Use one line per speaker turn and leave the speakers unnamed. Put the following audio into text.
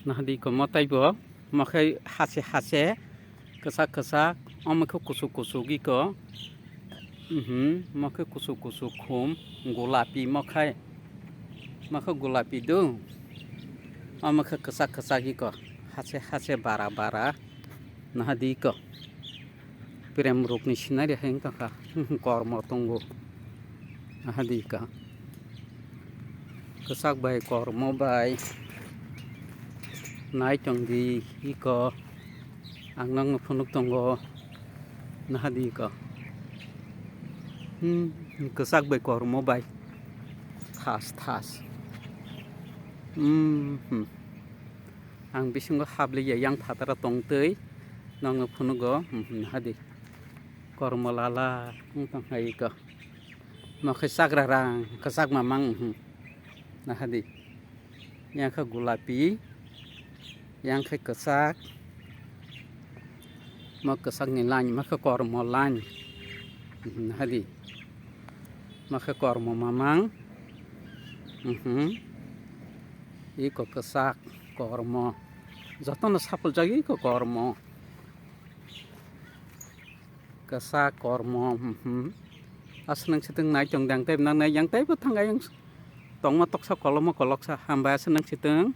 Nah di ko motai bo makai hase kesak omakai kusuk gi ko makai kusuk khum gulapi makai gulapi do omakai kesak gi ko hase bara nah di ko prem rukni sinari heng ka kormo tunggu nah di ka kesak bai kormo bai nai tong di iko ang nang phunuk tongo nah di ko kesak bai kormo bai thas ang bisingo habli yang phatara tongtei nang phunugo nah di kormo lala tong hai ko makai sagra rang kesak mamang nah di yang ke gulapi yang ke kesak kesak ni lain maka kormo lain nah di maka kormo mamang iko kesak kormo jotono sapul jagi ko kormo kesak kormo asnang siteng nai jong dang tep nang nai yang tep thang yang tong ma tok sa kolok sa hamba asnang siteng